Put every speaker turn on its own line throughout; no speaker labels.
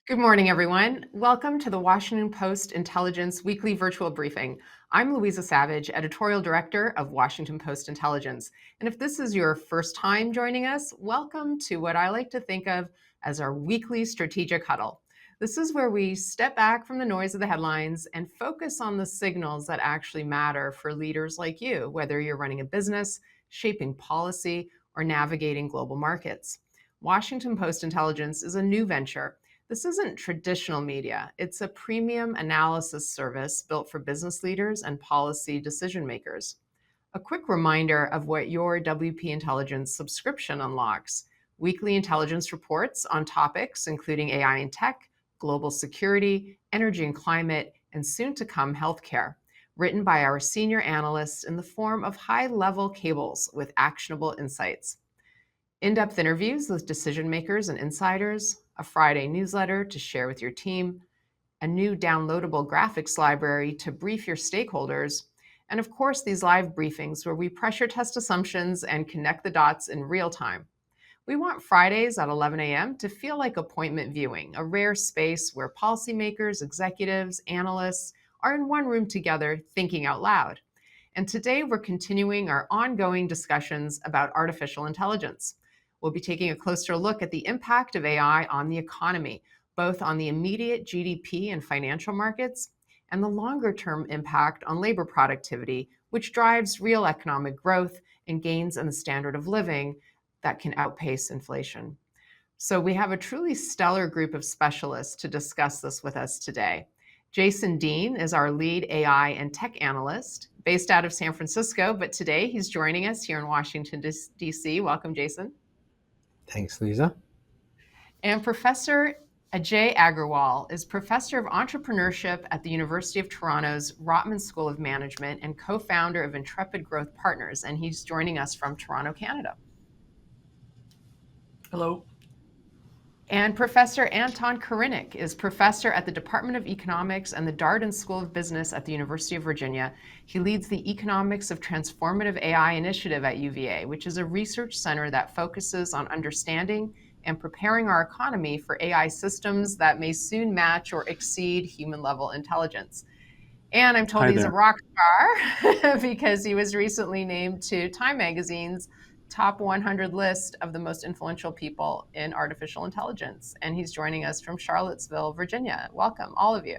Good morning, everyone. Welcome to the Washington Post Intelligence Weekly Virtual Briefing. I'm Luiza Savage, Editorial Director of Washington Post Intelligence. And if this is your first time joining us, welcome to what I like to think of as our weekly strategic huddle. This is where we step back from the noise of the headlines and focus on the signals that actually matter for leaders like you, whether you're running a business, shaping policy, or navigating global markets. Washington Post Intelligence is a new venture. This isn't traditional media. It's a premium analysis service built for business leaders and policy decision makers. A quick reminder of what your WP Intelligence subscription unlocks: weekly intelligence reports on topics including AI and tech, global security, energy and climate, and soon to come healthcare, written by our senior analysts in the form of high-level cables with actionable insights. In-depth interviews with decision makers and insiders, a Friday newsletter to share with your team, a new downloadable graphics library to brief your stakeholders, and of course, these live briefings where we pressure test assumptions and connect the dots in real time. We want Fridays at 11 a.m. to feel like appointment viewing, a rare space where policymakers, executives, analysts are in one room together thinking out loud. And today we're continuing our ongoing discussions about artificial intelligence. We'll be taking a closer look at the impact of AI on the economy, both on the immediate GDP and financial markets, and the longer-term impact on labor productivity, which drives real economic growth and gains in the standard of living that can outpace inflation. So we have a truly stellar group of specialists to discuss this with us today. Jason Dean is our lead AI and tech analyst, based out of San Francisco, but today he's joining us here in Washington, D.C. Welcome, Jason.
Thanks, Lisa.
And Professor Ajay Agrawal is Professor of Entrepreneurship at the University of Toronto's Rotman School of Management and co-founder of Intrepid Growth Partners, and he's joining us from Toronto, Canada.
Hello.
And Professor Anton Korinek is professor at the Department of Economics and the Darden School of Business at the University of Virginia. He leads the Economics of Transformative AI Initiative at UVA, which is a research center that focuses on understanding and preparing our economy for AI systems that may soon match or exceed human-level intelligence. And I'm told he's a rock star because he was recently named to Time Magazine's top 100 list of the most influential people in artificial intelligence. And he's joining us from Charlottesville, Virginia. Welcome, all of you.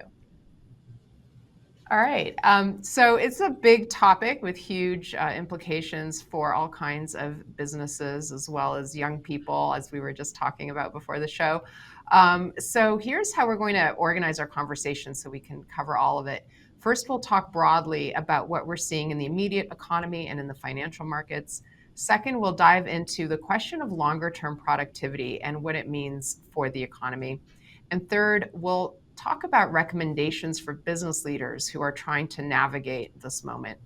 All right, so it's a big topic with huge implications for all kinds of businesses as well as young people, as we were just talking about before the show. So here's how we're going to organize our conversation so we can cover all of it. First, we'll talk broadly about what we're seeing in the immediate economy and in the financial markets. Second, we'll dive into the question of longer-term productivity and what it means for the economy. And third, we'll talk about recommendations for business leaders who are trying to navigate this moment.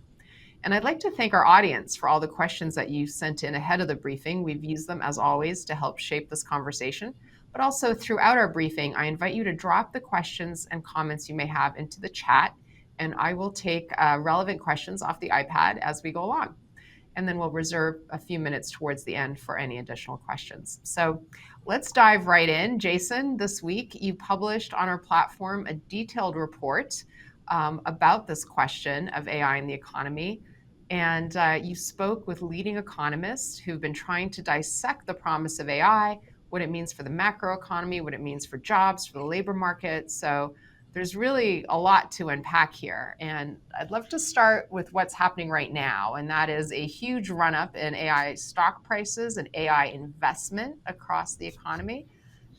And I'd like to thank our audience for all the questions that you sent in ahead of the briefing. We've used them, as always, to help shape this conversation. But also throughout our briefing, I invite you to drop the questions and comments you may have into the chat, and I will take relevant questions off the iPad as we go along. And then we'll reserve a few minutes towards the end for any additional questions. So let's dive right in. Jason, this week you published on our platform a detailed report about this question of AI in the economy. And you spoke with leading economists who've been trying to dissect the promise of AI, what it means for the macroeconomy, what it means for jobs, for the labor market. So there's really a lot to unpack here. And I'd love to start with what's happening right now. And that is a huge run up in AI stock prices and AI investment across the economy.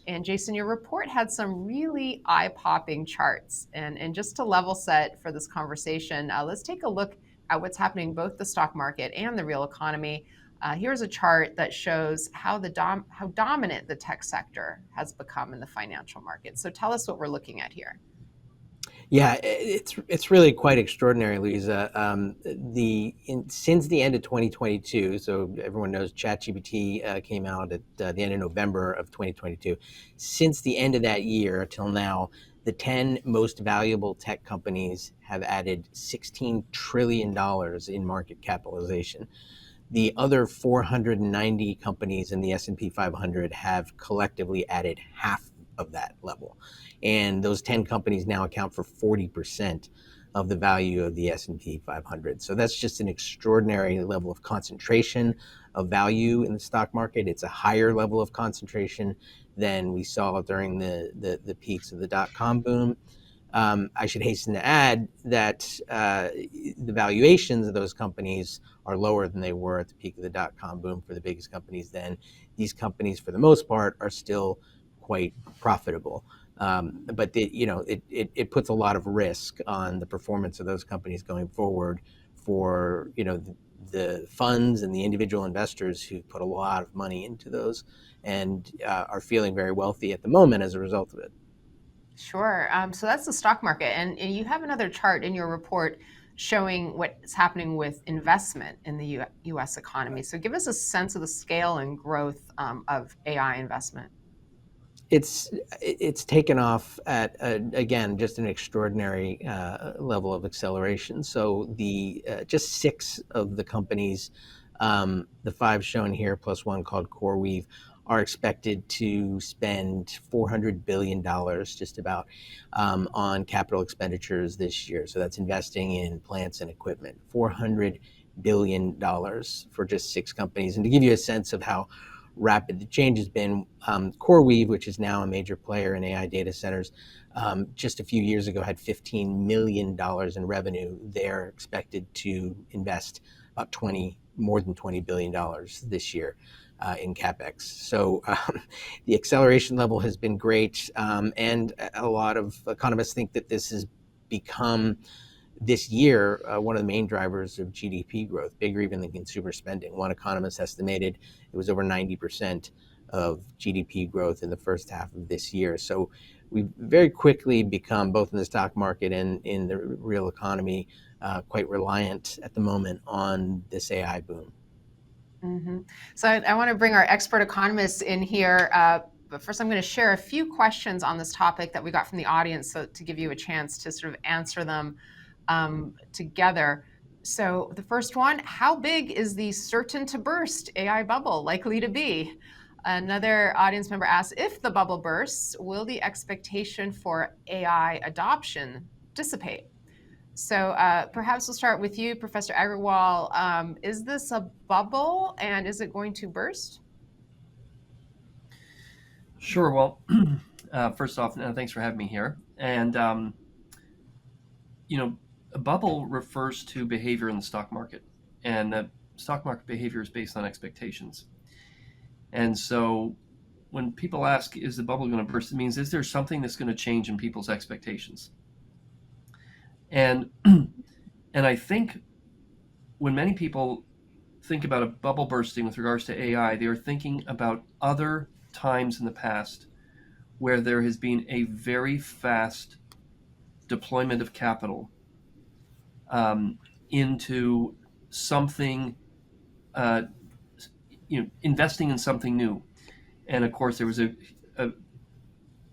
And Jason, your report had some really eye-popping charts. And just to level set for this conversation, let's take a look at what's happening in both the stock market and the real economy. Here's a chart that shows how dominant the tech sector has become in the financial market. So tell us what we're looking at here.
Yeah, it's really quite extraordinary, Lisa. Since the end of 2022, so everyone knows ChatGPT came out at the end of November of 2022. Since the end of that year till now, the 10 most valuable tech companies have added $16 trillion in market capitalization. The other 490 companies in the S&P 500 have collectively added $500 of that level. And those 10 companies now account for 40% of the value of the S&P 500. So that's just an extraordinary level of concentration of value in the stock market. It's a higher level of concentration than we saw during the peaks of the dot-com boom. I should hasten to add that the valuations of those companies are lower than they were at the peak of the dot-com boom for the biggest companies then. These companies, for the most part, are still quite profitable. But it puts a lot of risk on the performance of those companies going forward for the funds and the individual investors who put a lot of money into those and are feeling very wealthy at the moment as a result of it.
Sure. So that's the stock market. And you have another chart in your report showing what's happening with investment in the US economy. So give us a sense of the scale and growth of AI investment.
It's taken off at again just an extraordinary level of acceleration. So the just 6 of the companies, the 5 shown here plus one called CoreWeave, are expected to spend $400 billion just about on capital expenditures this year. So that's investing in plants and equipment. $400 billion for just 6 companies. And to give you a sense of how rapid the change has been, CoreWeave, which is now a major player in AI data centers, just a few years ago had $15 million in revenue. They're expected to invest about more than $20 billion this year in CapEx. So the acceleration level has been great, and a lot of economists think that this has become this year one of the main drivers of GDP growth, bigger even than consumer spending. One economist estimated it was over 90% of GDP growth in the first half of this year. So we've very quickly become, both in the stock market and in the real economy, quite reliant at the moment on this AI boom.
Mm-hmm. So I want to bring our expert economists in here. But first, I'm going to share a few questions on this topic that we got from the audience, so to give you a chance to sort of answer them together. So the first one, how big is the certain to burst AI bubble likely to be? Another audience member asks, if the bubble bursts, will the expectation for AI adoption dissipate? So perhaps we'll start with you, Professor Agrawal. Is this a bubble and is it going to burst?
Sure. Well, first off, thanks for having me here. And, a bubble refers to behavior in the stock market. And the stock market behavior is based on expectations. And so when people ask, is the bubble going to burst? It means, is there something that's going to change in people's expectations? And I think when many people think about a bubble bursting with regards to AI, they are thinking about other times in the past where there has been a very fast deployment of capital into something, investing in something new. And of course, there was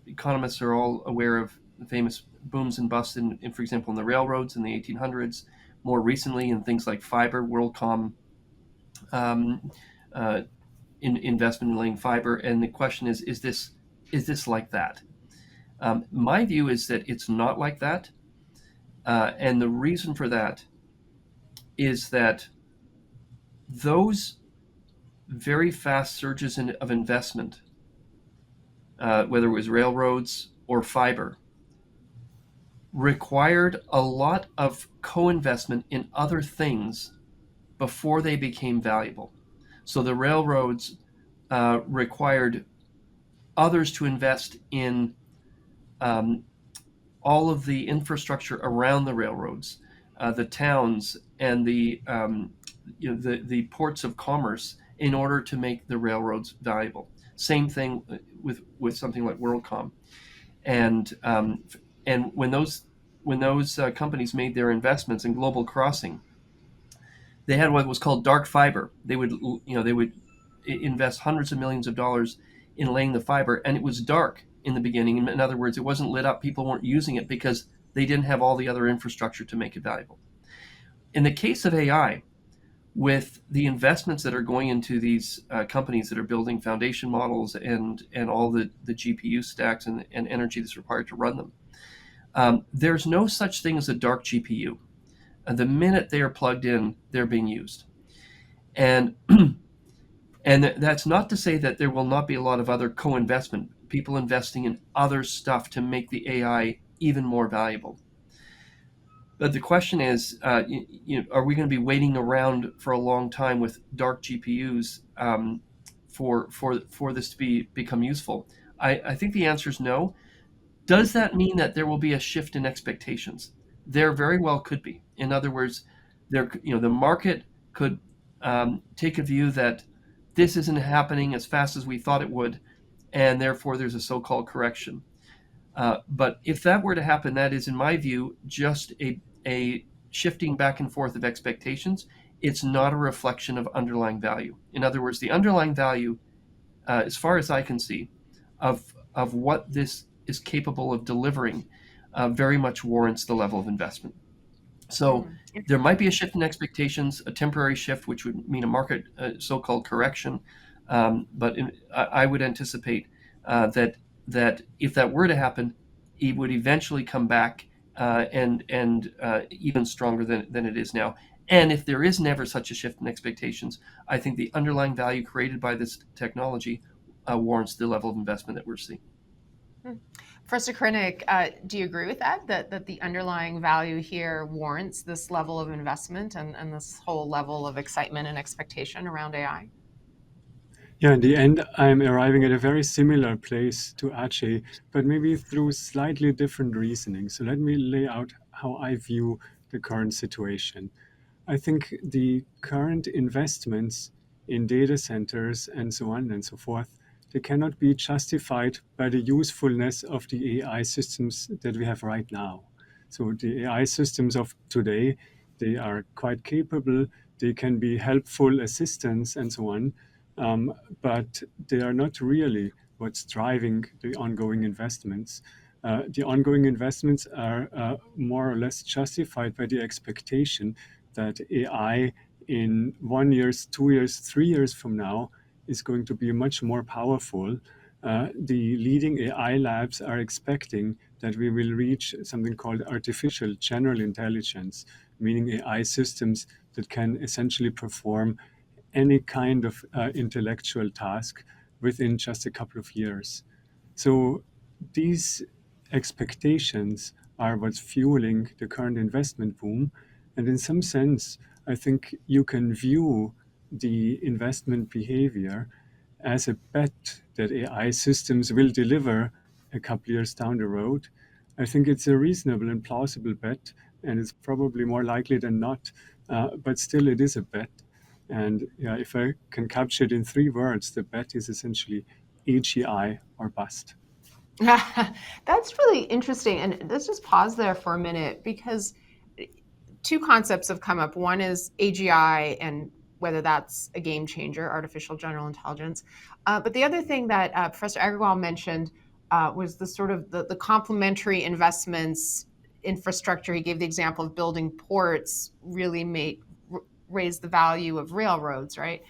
economists are all aware of the famous booms and busts in, for example, in the railroads in the 1800s. More recently, in things like fiber, WorldCom, in investment in laying fiber. And the question is this like that? My view is that it's not like that. And the reason for that is that those very fast surges of investment, whether it was railroads or fiber, required a lot of co-investment in other things before they became valuable. So the railroads required others to invest in all of the infrastructure around the railroads, the towns, and the ports of commerce in order to make the railroads valuable. Same thing with something like WorldCom, and when those companies made their investments in Global Crossing, they had what was called dark fiber. They would invest hundreds of millions of dollars in laying the fiber, and it was dark in the beginning. In other words, it wasn't lit up. People weren't using it because they didn't have all the other infrastructure to make it valuable. In the case of AI, with the investments that are going into these companies that are building foundation models and all the GPU stacks and energy that's required to run them, there's no such thing as a dark GPU. The minute they are plugged in, they're being used. And and that's not to say that there will not be a lot of other co-investment, people investing in other stuff to make the AI even more valuable. But the question is, are we going to be waiting around for a long time with dark GPUs for this to become useful? I think the answer is no. Does that mean that there will be a shift in expectations? There very well could be. In other words, the market could take a view that this isn't happening as fast as we thought it would, and therefore there's a so-called correction. But if that were to happen, that is, in my view, just a shifting back and forth of expectations. It's not a reflection of underlying value. In other words, the underlying value, as far as I can see, of what this is capable of delivering, very much warrants the level of investment. So there might be a shift in expectations, a temporary shift, which would mean a market so-called correction. But I would anticipate that if that were to happen, it would eventually come back and even stronger than it is now. And if there is never such a shift in expectations, I think the underlying value created by this technology warrants the level of investment that we're seeing.
Professor Korinek, do you agree with that the underlying value here warrants this level of investment and this whole level of excitement and expectation around AI?
Yeah, in the end, I'm arriving at a very similar place to Ajay, but maybe through slightly different reasoning. So let me lay out how I view the current situation. I think the current investments in data centers and so on and so forth, they cannot be justified by the usefulness of the AI systems that we have right now. So the AI systems of today, they are quite capable, they can be helpful assistants and so on, but they are not really what's driving the ongoing investments. The ongoing investments are more or less justified by the expectation that AI in 1 year, 2 years, 3 years from now is going to be much more powerful. The leading AI labs are expecting that we will reach something called artificial general intelligence, meaning AI systems that can essentially perform any kind of intellectual task within just a couple of years. So these expectations are what's fueling the current investment boom. And in some sense, I think you can view the investment behavior as a bet that AI systems will deliver a couple years down the road. I think it's a reasonable and plausible bet, and it's probably more likely than not, but still it is a bet. And yeah, if I can capture it in 3 words, the bet is essentially AGI or bust.
That's really interesting. And let's just pause there for a minute, because 2 concepts have come up. One is AGI and whether that's a game changer, artificial general intelligence. But the other thing that Professor Agrawal mentioned was the sort of the complementary investments, infrastructure. He gave the example of building ports really raise the value of railroads, right?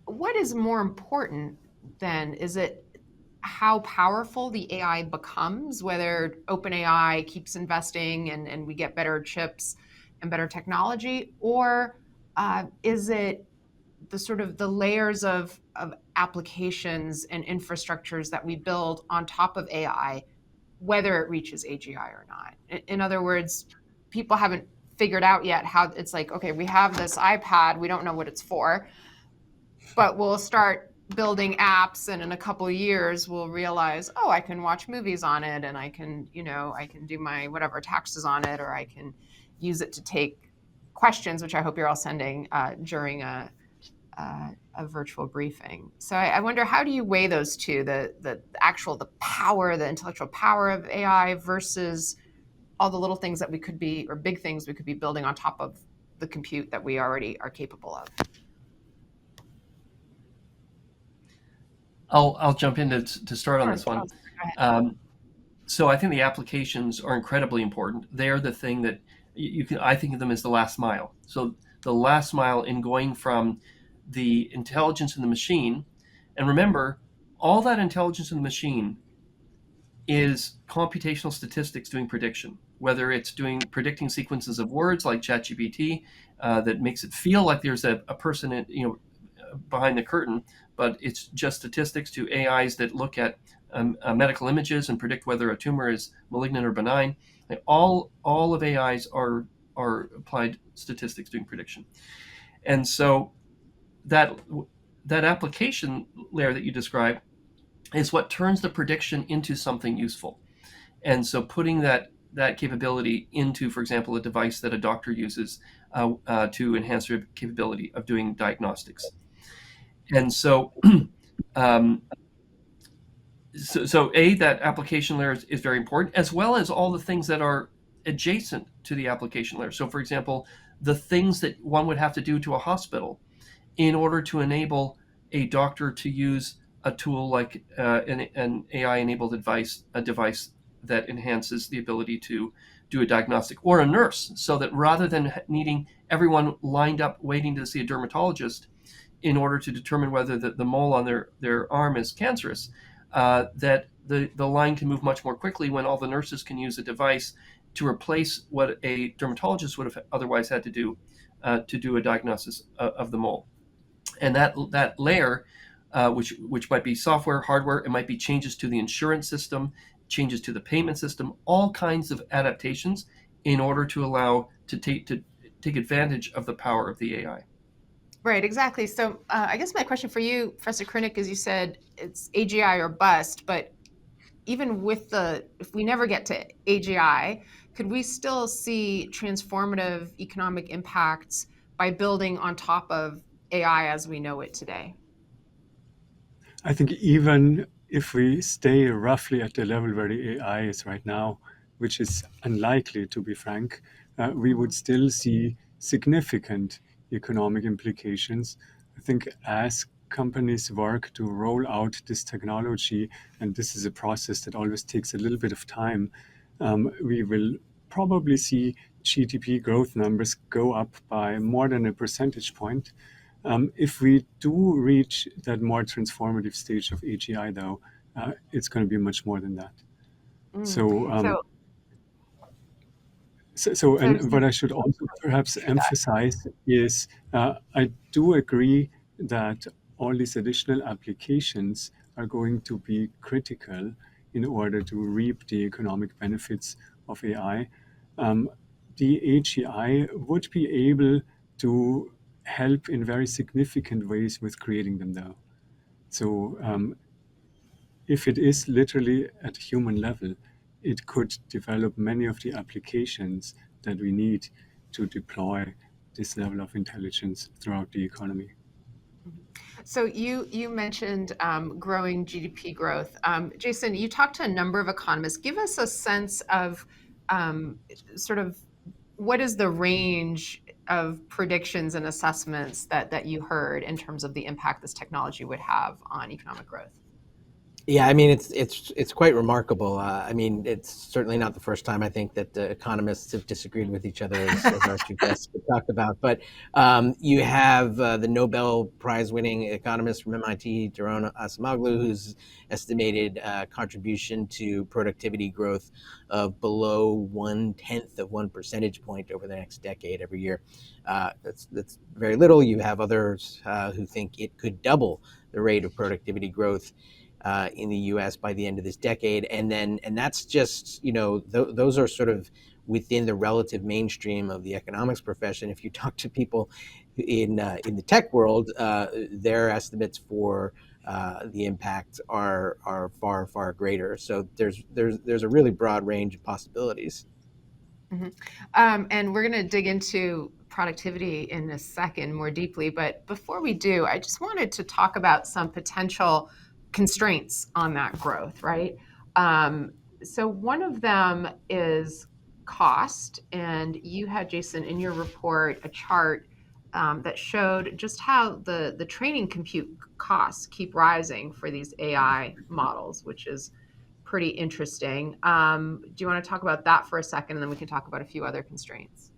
What is more important then? Is it how powerful the AI becomes, whether OpenAI keeps investing and we get better chips and better technology, or is it the sort of the layers of applications and infrastructures that we build on top of AI, whether it reaches AGI or not? In other words, people haven't figured out yet how it's like, okay, we have this iPad, we don't know what it's for, but we'll start building apps, and in a couple of years we'll realize, oh, I can watch movies on it, and I can do my whatever taxes on it, or I can use it to take questions, which I hope you're all sending during a virtual briefing. So I wonder, how do you weigh those two, the power, the intellectual power of AI versus all the little things that we could be, or big things we could be building on top of the compute that we already are capable of?
I'll jump in to start on this one. So I think the applications are incredibly important. They are the thing that I think of them as the last mile. So the last mile in going from the intelligence in the machine. And remember, all that intelligence in the machine is computational statistics doing prediction, whether it's predicting sequences of words like ChatGPT that makes it feel like there's a person behind the curtain, but it's just statistics, to AIs that look at medical images and predict whether a tumor is malignant or benign. All of AIs are applied statistics doing prediction. And so that application layer that you described is what turns the prediction into something useful. And so putting that capability into, for example, a device that a doctor uses to enhance their capability of doing diagnostics. And so, that application layer is very important, as well as all the things that are adjacent to the application layer. So, for example, the things that one would have to do to a hospital in order to enable a doctor to use a tool like an AI-enabled device that enhances the ability to do a diagnostic, or a nurse, so that rather than needing everyone lined up waiting to see a dermatologist in order to determine whether the mole on their arm is cancerous, that the line can move much more quickly when all the nurses can use a device to replace what a dermatologist would have otherwise had to do a diagnosis of the mole. And that layer, which might be software, hardware, it might be changes to the insurance system, changes to the payment system, all kinds of adaptations in order to allow to take advantage of the power of the AI.
Right, exactly. So I guess my question for you, Professor Korinek, is you said it's AGI or bust, but even if we never get to AGI, could we still see transformative economic impacts by building on top of AI as we know it today?
I think even if we stay roughly at the level where the AI is right now, which is unlikely, to be frank, we would still see significant economic implications. I think as companies work to roll out this technology, and this is a process that always takes a little bit of time, we will probably see GDP growth numbers go up by more than a percentage point. If we do reach that more transformative stage of AGI, though, it's going to be much more than that. And what I should also perhaps emphasize is I do agree that all these additional applications are going to be critical in order to reap the economic benefits of AI. The AGI would be able to help in very significant ways with creating them, though. So if it is literally at human level, it could develop many of the applications that we need to deploy this level of intelligence throughout the economy.
So you mentioned growing GDP growth. Jason, you talked to a number of economists. Give us a sense of sort of what is the range of predictions and assessments that you heard in terms of the impact this technology would have on economic growth?
Yeah, I mean, it's quite remarkable. I mean, it's certainly not the first time I think that the economists have disagreed with each other, as our two guests talked about. But you have the Nobel Prize-winning economist from MIT, Daron Acemoglu, who's estimated contribution to productivity growth of below 1/10 of 1 percentage point over the next decade every year. That's very little. You have others who think it could double the rate of productivity growth in the U.S. by the end of this decade, and that's just those are sort of within the relative mainstream of the economics profession. If you talk to people in the tech world, their estimates for the impact are far greater. So there's a really broad range of possibilities.
Mm-hmm. And we're going to dig into productivity in a second more deeply, but before we do, I just wanted to talk about some potential constraints on that growth, right? So one of them is cost, and you had, Jason, in your report, a chart that showed just how the training compute costs keep rising for these AI models, which is pretty interesting. Do you want to talk about that for a second, and then we can talk about a few other constraints?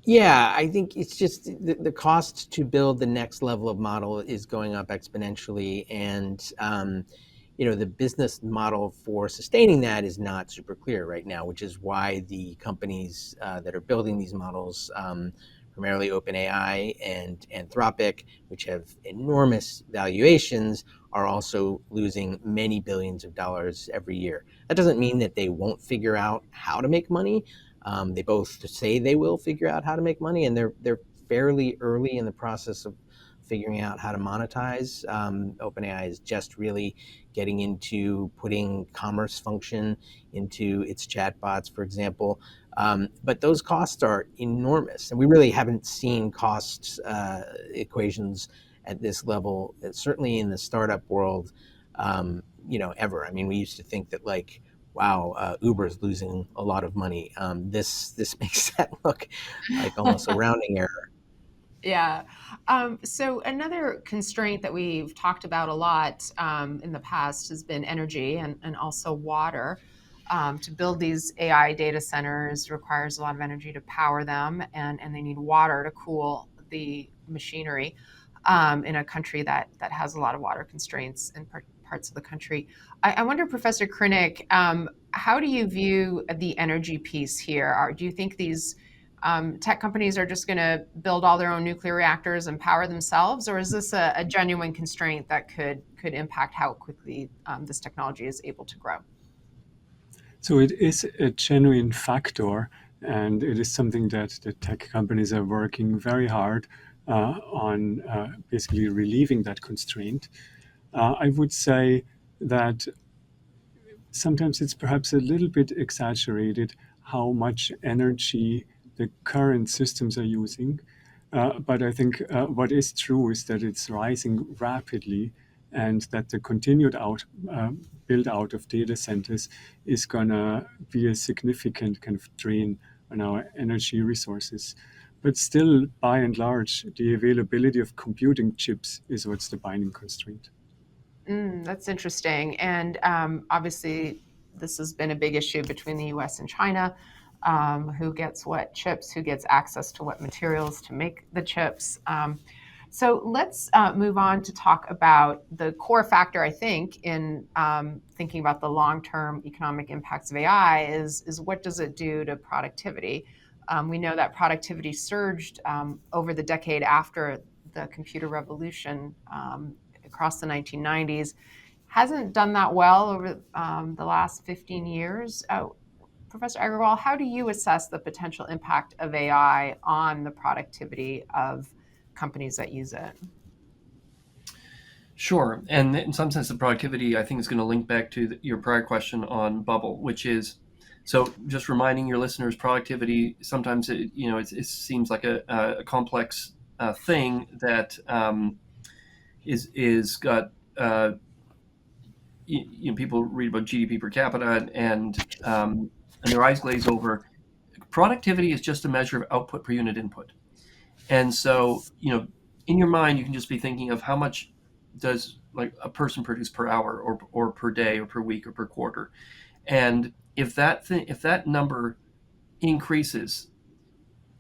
Yeah, I think it's just the cost to build the next level of model is going up exponentially, and the business model for sustaining that is not super clear right now, which is why the companies that are building these models, primarily OpenAI and Anthropic, which have enormous valuations, are also losing many billions of dollars every year. That doesn't mean that they won't figure out how to make money. They both say they will figure out how to make money, and they're fairly early in the process of figuring out how to monetize. OpenAI is just really getting into putting commerce function into its chatbots, for example. But those costs are enormous, and we really haven't seen cost equations at this level, certainly in the startup world, ever. I mean, we used to think that wow, Uber is losing a lot of money. This makes that look like almost a rounding error.
Yeah. So another constraint that we've talked about a lot in the past has been energy and also water. To build these AI data centers requires a lot of energy to power them, and they need water to cool the machinery in a country that has a lot of water constraints in parts of the country. I wonder, Professor Korinek, how do you view the energy piece here? Do you think these tech companies are just going to build all their own nuclear reactors and power themselves, or is this a genuine constraint that could impact how quickly this technology is able to grow?
So it is a genuine factor, and it is something that the tech companies are working very hard on basically relieving that constraint. I would say that sometimes it's perhaps a little bit exaggerated how much energy the current systems are using. But I think what is true is that it's rising rapidly, and that the continued build out of data centers is going to be a significant kind of drain on our energy resources. But still, by and large, the availability of computing chips is what's the binding constraint.
That's interesting. And obviously, this has been a big issue between the US and China. Who gets what chips, who gets access to what materials to make the chips. So let's move on to talk about the core factor, I think, in thinking about the long-term economic impacts of AI is what does it do to productivity? We know that productivity surged over the decade after the computer revolution across the 1990s. Hasn't done that well over the last 15 years. Professor Agrawal, how do you assess the potential impact of AI on the productivity of companies that use it?
Sure. And in some sense, the productivity, I think, is going to link back to your prior question on bubble, which is, so just reminding your listeners, productivity, sometimes it seems like a complex thing that is got, people read about GDP per capita and their eyes glaze over. Productivity is just a measure of output per unit input. And so, in your mind, you can just be thinking of how much does like a person produce per hour or per day or per week or per quarter. And if that number increases,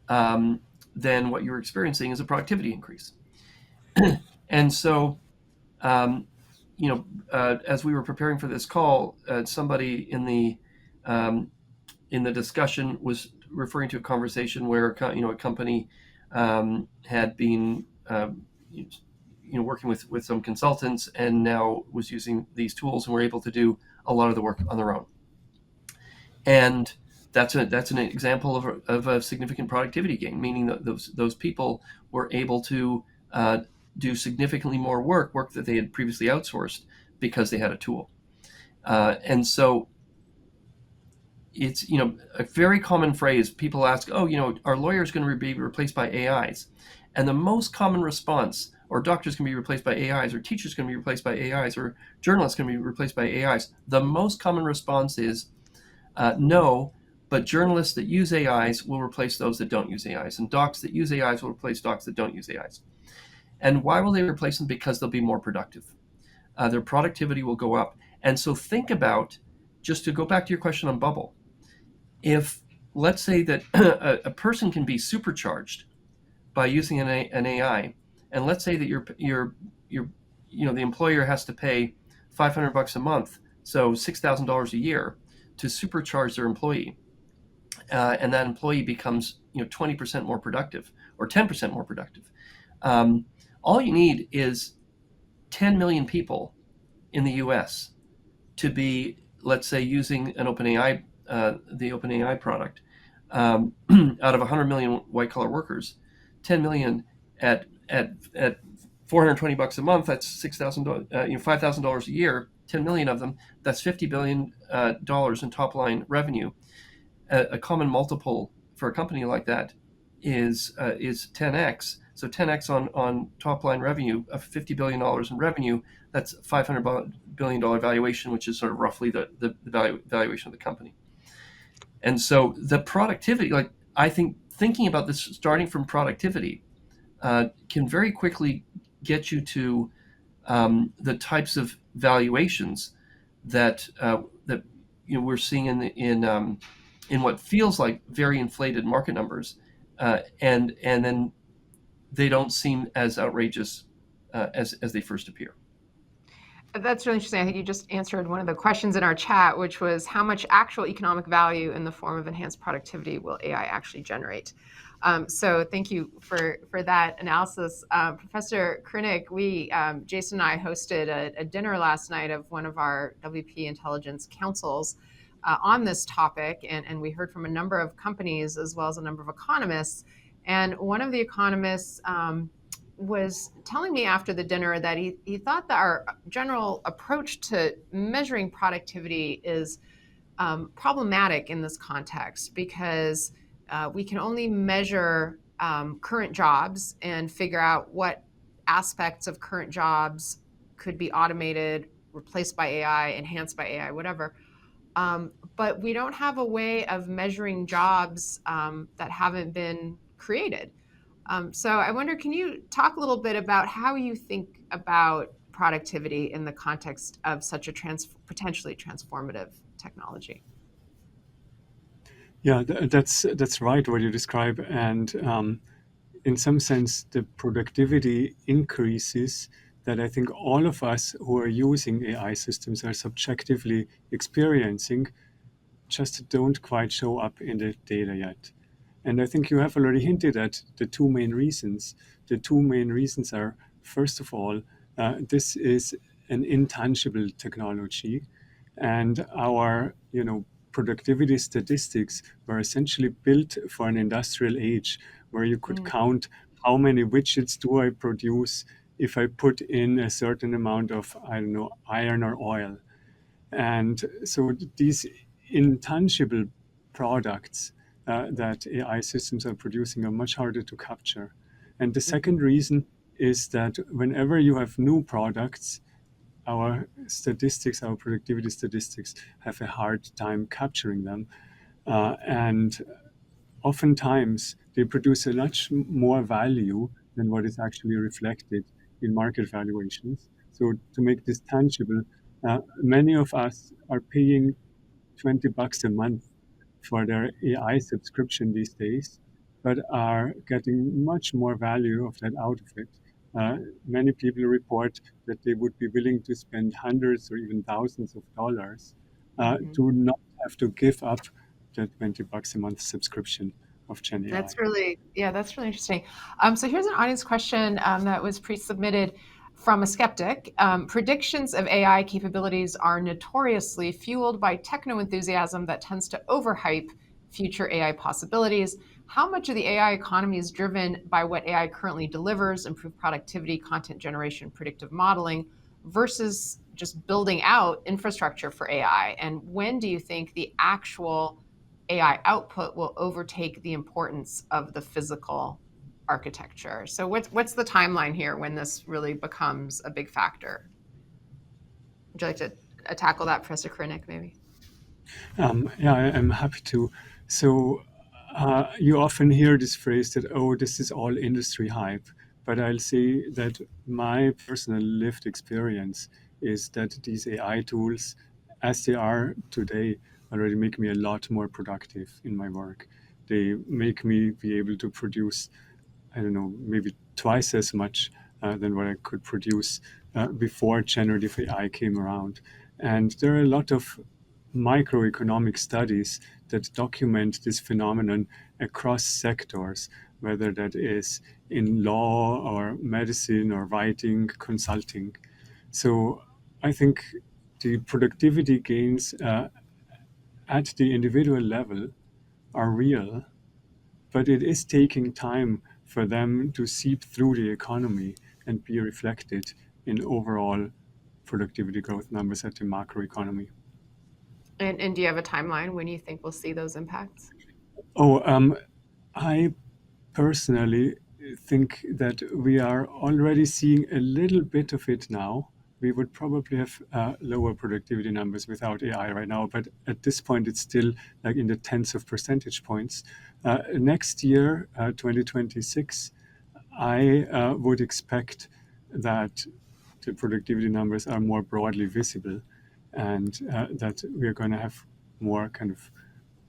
then what you're experiencing is a productivity increase. And so, as we were preparing for this call, somebody in the discussion was referring to a conversation where a company had been working with some consultants and now was using these tools and were able to do a lot of the work on their own. And that's an example of a significant productivity gain, meaning that those people were able to do significantly more work that they had previously outsourced because they had a tool. And so it's a very common phrase. People ask, are lawyers going to be replaced by AIs? And the most common response, or doctors can be replaced by AIs, or teachers can be replaced by AIs, or journalists can be replaced by AIs. The most common response is no, but journalists that use AIs will replace those that don't use AIs, and docs that use AIs will replace docs that don't use AIs. And why will they replace them? Because they'll be more productive. Their productivity will go up. And so think about, just to go back to your question on bubble, if let's say that a person can be supercharged by using an AI, and let's say that the employer has to pay $500 a month, so $6,000 a year, to supercharge their employee, and that employee becomes 20% more productive or 10% more productive. All you need is 10 million people in the U.S. to be, let's say, using an OpenAI, the OpenAI product, out of 100 million white-collar workers. 10 million at $420 a month. That's $5,000 a year. 10 million of them. That's $50 billion in top-line revenue. A common multiple for a company like that is 10x. So 10x on top line revenue of $50 billion in revenue, that's $500 billion valuation, which is sort of roughly the valuation of the company. And so the productivity, like I think thinking about this starting from productivity can very quickly get you to the types of valuations that we're seeing in what feels like very inflated market numbers, and then they don't seem as outrageous as they first appear.
That's really interesting. I think you just answered one of the questions in our chat, which was how much actual economic value in the form of enhanced productivity will AI actually generate? So thank you for that analysis. Professor Korinek, Jason and I hosted a dinner last night of one of our WP Intelligence councils on this topic, and we heard from a number of companies as well as a number of economists. And one of the economists was telling me after the dinner that he thought that our general approach to measuring productivity is problematic in this context because we can only measure current jobs and figure out what aspects of current jobs could be automated, replaced by AI, enhanced by AI, whatever. But we don't have a way of measuring jobs that haven't been created. So I wonder, can you talk a little bit about how you think about productivity in the context of such a potentially transformative technology?
Yeah, that's right what you describe, and in some sense, the productivity increases that I think all of us who are using AI systems are subjectively experiencing, just don't quite show up in the data yet. And I think you have already hinted at the two main reasons. The two main reasons are, first of all, this is an intangible technology, and our productivity statistics were essentially built for an industrial age where you could count how many widgets do I produce if I put in a certain amount of, I don't know, iron or oil. And so these intangible products that AI systems are producing are much harder to capture. And the second reason is that whenever you have new products, our statistics, our productivity statistics, have a hard time capturing them. And oftentimes, they produce a much more value than what is actually reflected in market valuations. So to make this tangible, many of us are paying $20 a month for their AI subscription these days, but are getting much more value of that out of it. Many people report that they would be willing to spend hundreds or even thousands of dollars to not have to give up the $20 a month subscription of Gen AI.
That's really interesting. So here's an audience question that was pre-submitted from a skeptic. Predictions of AI capabilities are notoriously fueled by techno-enthusiasm that tends to overhype future AI possibilities. How much of the AI economy is driven by what AI currently delivers, improved productivity, content generation, predictive modeling, versus just building out infrastructure for AI? And when do you think the actual AI output will overtake the importance of the physical architecture? So what's the timeline here when this really becomes a big factor? Would you like to tackle that, Professor Korinek, maybe?
Yeah, I'm happy to. So you often hear this phrase that, oh, this is all industry hype. But I'll say that my personal lived experience is that these AI tools, as they are today, already make me a lot more productive in my work. They make me be able to produce, I don't know, maybe twice as much than what I could produce before generative AI came around. And there are a lot of microeconomic studies that document this phenomenon across sectors, whether that is in law or medicine or writing, consulting. So I think the productivity gains at the individual level are real, but it is taking time for them to seep through the economy and be reflected in overall productivity growth numbers at the macroeconomy.
And do you have a timeline when you think we'll see those impacts?
I personally think that we are already seeing a little bit of it now. We would probably have lower productivity numbers without AI right now, but at this point, it's still like in the tens of percentage points. Next year, 2026, I would expect that the productivity numbers are more broadly visible, and that we're going to have more kind of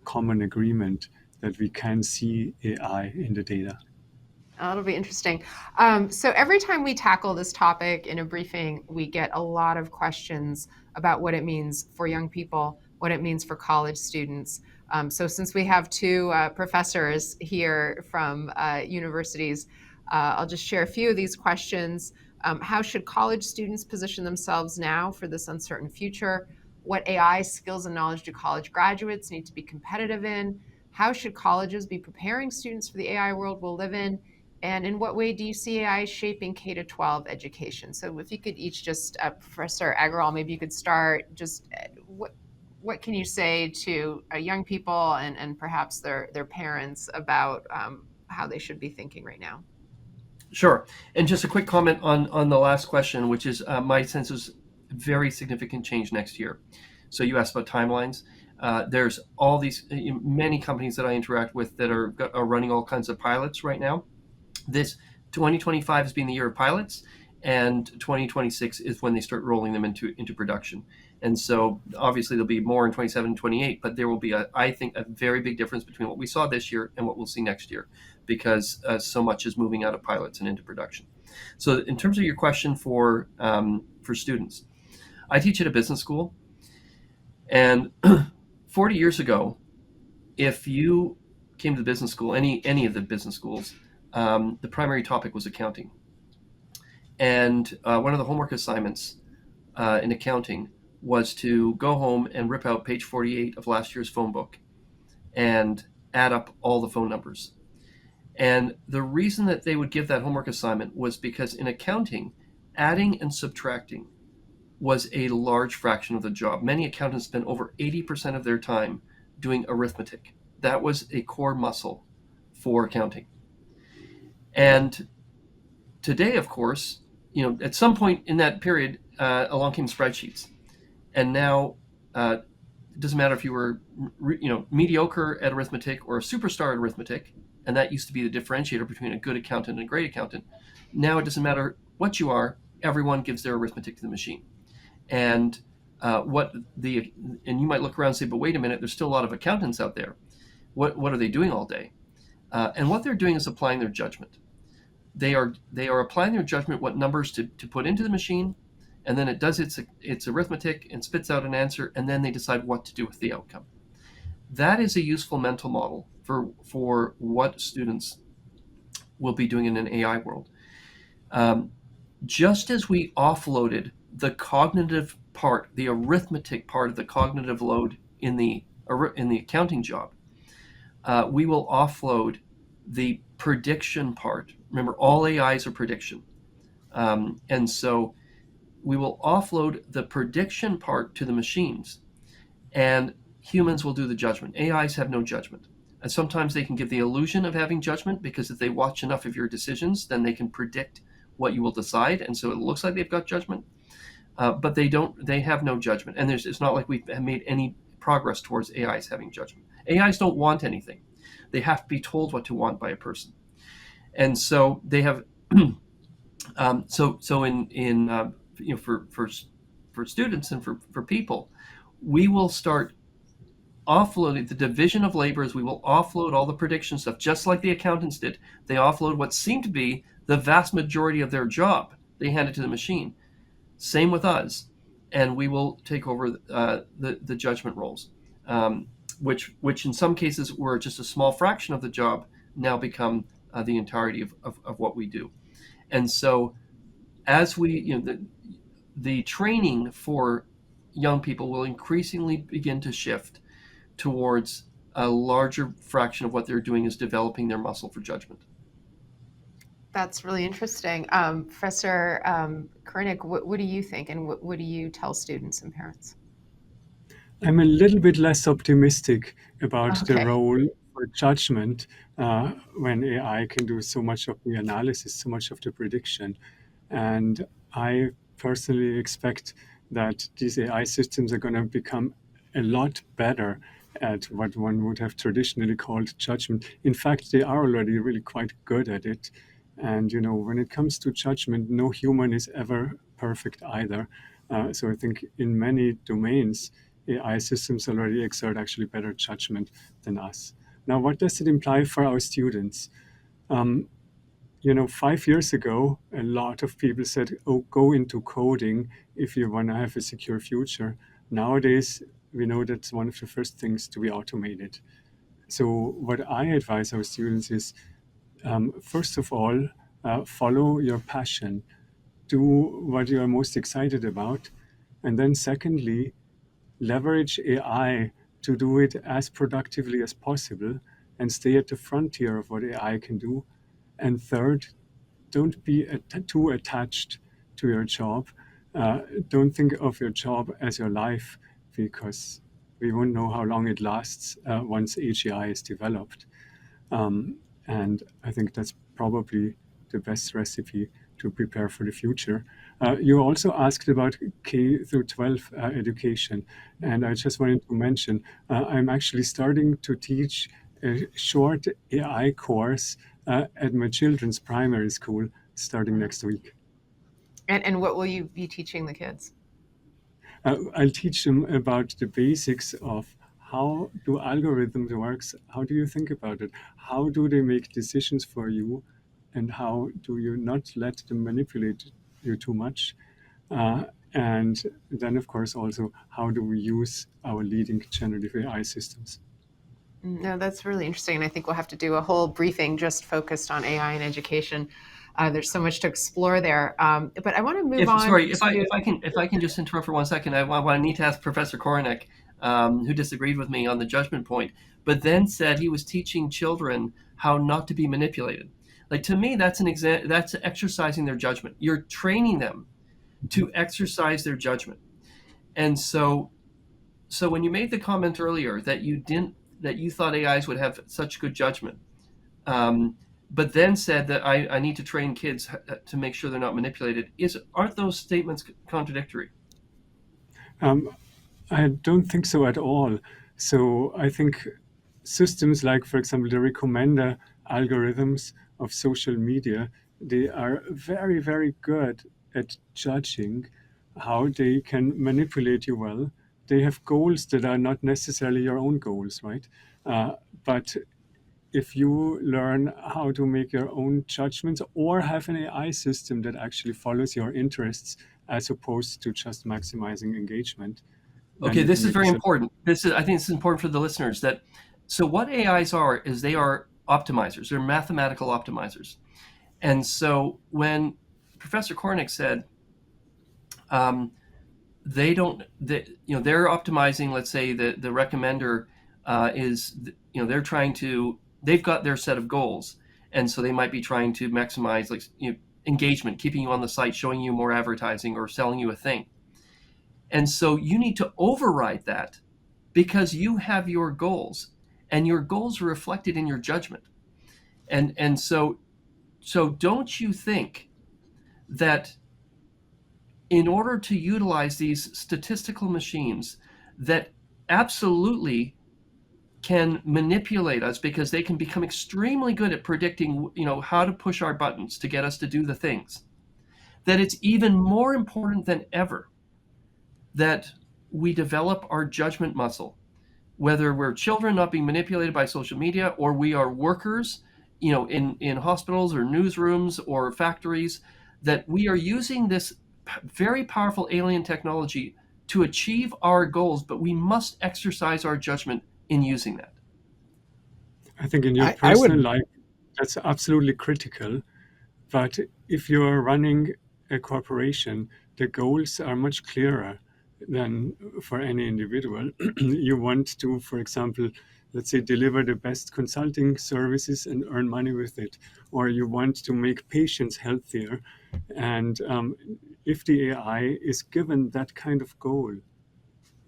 common agreement that we can see AI in the data.
That'll be interesting. So every time we tackle this topic in a briefing, we get a lot of questions about what it means for young people, what it means for college students. So since we have two professors here from universities, I'll just share a few of these questions. How should college students position themselves now for this uncertain future? What AI skills and knowledge do college graduates need to be competitive in? How should colleges be preparing students for the AI world we'll live in? And in what way do you see AI shaping K-12 education? So if you could each just, Professor Agrawal, maybe you could start, just what can you say to young people and perhaps their parents about how they should be thinking right now?
Sure. And just a quick comment on the last question, which is my sense is very significant change next year. So you asked about timelines. There's all these, many companies that I interact with that are running all kinds of pilots right now. This 2025 has been the year of pilots, and 2026 is when they start rolling them into production. And so obviously there'll be more in 27 and 28, but there will be, I think, a very big difference between what we saw this year and what we'll see next year, because so much is moving out of pilots and into production. So in terms of your question for students, I teach at a business school, and 40 years ago, if you came to the business school, any of the business schools, the primary topic was accounting. And one of the homework assignments in accounting was to go home and rip out page 48 of last year's phone book and add up all the phone numbers. And the reason that they would give that homework assignment was because in accounting, adding and subtracting was a large fraction of the job. Many accountants spend over 80% of their time doing arithmetic. That was a core muscle for accounting. And today, of course, at some point in that period, along came spreadsheets. And now it doesn't matter if you were, mediocre at arithmetic or a superstar at arithmetic, and that used to be the differentiator between a good accountant and a great accountant. Now it doesn't matter what you are; everyone gives their arithmetic to the machine. And and you might look around and say, but wait a minute, there's still a lot of accountants out there. What are they doing all day? And what they're doing is applying their judgment. They are applying their judgment, what numbers to put into the machine, and then it does its arithmetic and spits out an answer, and then they decide what to do with the outcome. That is a useful mental model for what students will be doing in an AI world. Just as we offloaded the cognitive part, the arithmetic part of the cognitive load in the accounting job, we will offload the prediction part. Remember, all AIs are prediction. And so we will offload the prediction part to the machines, and humans will do the judgment. AIs have no judgment. And sometimes they can give the illusion of having judgment, because if they watch enough of your decisions, then they can predict what you will decide. And so it looks like they've got judgment, but they have no judgment. And it's not like we've made any progress towards AIs having judgment. AIs don't want anything. They have to be told what to want by a person. And so they have, for students and for people, we will start offload the division of labor is we will offload all the prediction stuff, just like the accountants did. They offload what seemed to be the vast majority of their job. They hand it to the machine. Same with us, and we will take over the judgment roles, which in some cases were just a small fraction of the job, now become the entirety of what we do. And so, as we, the training for young people will increasingly begin to shift towards a larger fraction of what they're doing is developing their muscle for judgment.
That's really interesting. Professor Korinek, what do you think, and what do you tell students and parents?
I'm a little bit less optimistic about the
Okay.
role for judgment when AI can do so much of the analysis, so much of the prediction. And I personally expect that these AI systems are going to become a lot better at what one would have traditionally called judgment. In fact, they are already really quite good at it. And, when it comes to judgment, no human is ever perfect either. So I think in many domains, AI systems already exert actually better judgment than us. Now, what does it imply for our students? 5 years ago, a lot of people said, oh, go into coding if you want to have a secure future. Nowadays, we know that's one of the first things to be automated. So what I advise our students is, first of all, follow your passion. Do what you are most excited about. And then secondly, leverage AI to do it as productively as possible and stay at the frontier of what AI can do. And third, don't be too attached to your job. Don't think of your job as your life, because we won't know how long it lasts once AGI is developed. And I think that's probably the best recipe to prepare for the future. You also asked about K through 12 education, and I just wanted to mention I'm actually starting to teach a short AI course at my children's primary school starting next week.
And what will you be teaching the kids?
I'll teach them about the basics of how do algorithms works, how do you think about it, how do they make decisions for you, and how do you not let them manipulate you too much. And then, of course, also how do we use our leading generative AI systems.
No, that's really interesting. And I think we'll have to do a whole briefing just focused on AI and education. There's so much to explore there. But I want to move on.
Sorry, if I can just interrupt for 1 second, I need to ask Professor Korinek, who disagreed with me on the judgment point, but then said he was teaching children how not to be manipulated. Like, to me, that's that's exercising their judgment. You're training them to exercise their judgment. And so when you made the comment earlier that you thought AIs would have such good judgment, but then said that I need to train kids to make sure they're not manipulated, aren't those statements contradictory?
I don't think so at all. So I think systems like, for example, the recommender algorithms of social media, they are very, very good at judging how they can manipulate you well. They have goals that are not necessarily your own goals, right? But if you learn how to make your own judgments or have an AI system that actually follows your interests as opposed to just maximizing engagement.
Okay, this is very important. I think this is important for the listeners. So what AIs are is they are optimizers. They're mathematical optimizers. And so when Professor Korinek said they're optimizing, let's say the recommender is, they've got their set of goals. And so they might be trying to maximize engagement, keeping you on the site, showing you more advertising, or selling you a thing. And so you need to override that because you have your goals, and your goals are reflected in your judgment. And so don't you think that in order to utilize these statistical machines that absolutely can manipulate us, because they can become extremely good at predicting, how to push our buttons to get us to do the things, that it's even more important than ever that we develop our judgment muscle, whether we're children not being manipulated by social media, or we are workers, in hospitals or newsrooms or factories, that we are using this very powerful alien technology to achieve our goals, but we must exercise our judgment in using that.
I think in your
I
personal
would
life, that's absolutely critical. But if you are running a corporation, the goals are much clearer than for any individual. You want to, for example, let's say, deliver the best consulting services and earn money with it, or you want to make patients healthier. And if the AI is given that kind of goal,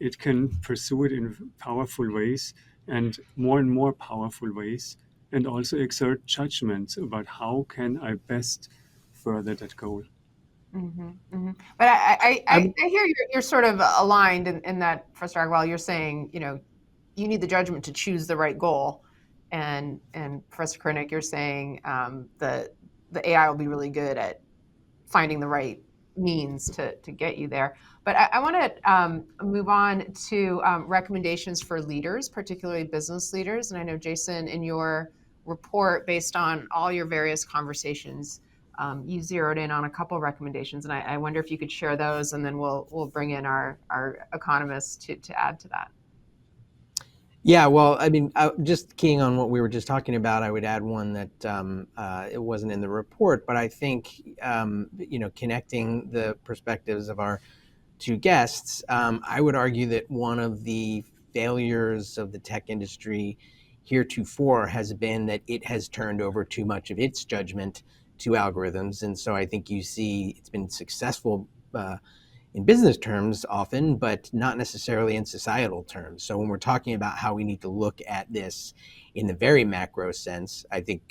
it can pursue it in powerful ways and more powerful ways, and also exert judgments about how can I best further that goal.
But
I
I hear you're sort of aligned in that, Professor Agrawal, you're saying, you need the judgment to choose the right goal. And Professor Korinek, you're saying the AI will be really good at finding the right means to get you there. But I want to move on to recommendations for leaders, particularly business leaders. And I know, Jason, in your report, based on all your various conversations, you zeroed in on a couple recommendations, and I wonder if you could share those, and then we'll bring in our economists to add to that.
Yeah, well, I mean, just keying on what we were just talking about, I would add one that it wasn't in the report, but I think, connecting the perspectives of our two guests, I would argue that one of the failures of the tech industry heretofore has been that it has turned over too much of its judgment to algorithms. And so I think you see it's been successful in business terms often, but not necessarily in societal terms. So when we're talking about how we need to look at this in the very macro sense, I think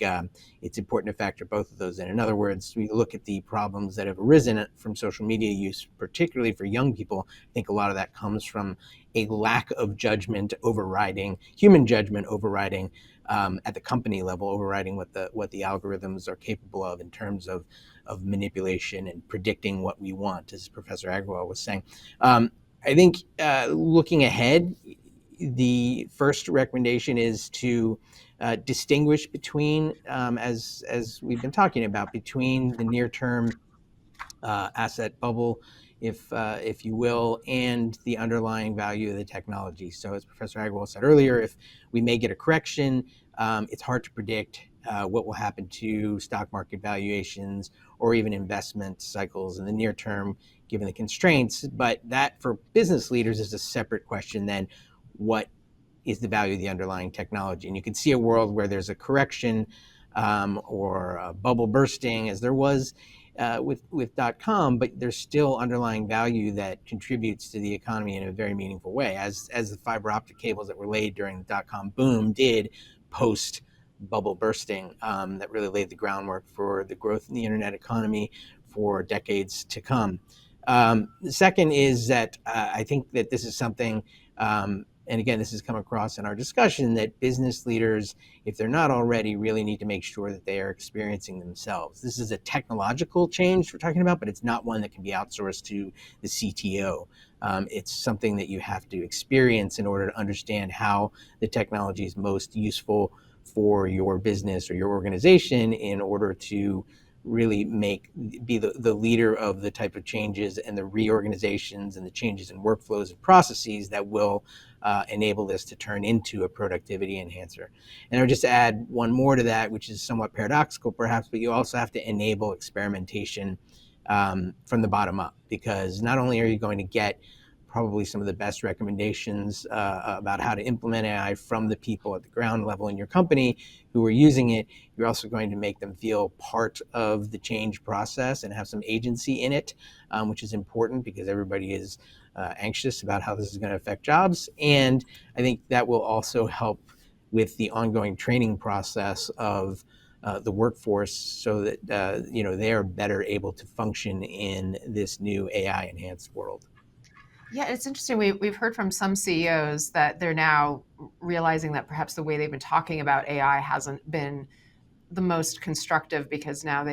it's important to factor both of those in. In other words, we look at the problems that have arisen from social media use, particularly for young people. I think a lot of that comes from a lack of judgment overriding, human judgment overriding at the company level, overriding what the algorithms are capable of in terms of manipulation and predicting what we want, as Professor Agrawal was saying. I think looking ahead, the first recommendation is to distinguish between, as we've been talking about, between the near-term asset bubble, if you will, and the underlying value of the technology. So as Professor Agrawal said earlier, if we may get a correction, it's hard to predict what will happen to stock market valuations or even investment cycles in the near term, given the constraints. But that, for business leaders, is a separate question than what is the value of the underlying technology. And you can see a world where there's a correction or a bubble bursting, as there was with .com, but there's still underlying value that contributes to the economy in a very meaningful way, as the fiber optic cables that were laid during the .com boom did post bubble bursting, that really laid the groundwork for the growth in the internet economy for decades to come. The second is that I think that this is something, and again, this has come across in our discussion, that business leaders, if they're not already, really need to make sure that they are experiencing themselves. This is a technological change we're talking about, but it's not one that can be outsourced to the CTO. It's something that you have to experience in order to understand how the technology is most useful for your business or your organization, in order to really be the leader of the type of changes and the reorganizations and the changes in workflows and processes that will enable this to turn into a productivity enhancer. And I would just add one more to that, which is somewhat paradoxical perhaps, but you also have to enable experimentation from the bottom up, because not only are you going to get probably some of the best recommendations about how to implement AI from the people at the ground level in your company who are using it, you're also going to make them feel part of the change process and have some agency in it, which is important because everybody is anxious about how this is going to affect jobs. And I think that will also help with the ongoing training process of the workforce, so that they are better able to function in this new AI enhanced world.
Yeah, it's interesting. We've heard from some CEOs that they're now realizing that perhaps the way they've been talking about AI hasn't been the most constructive, because now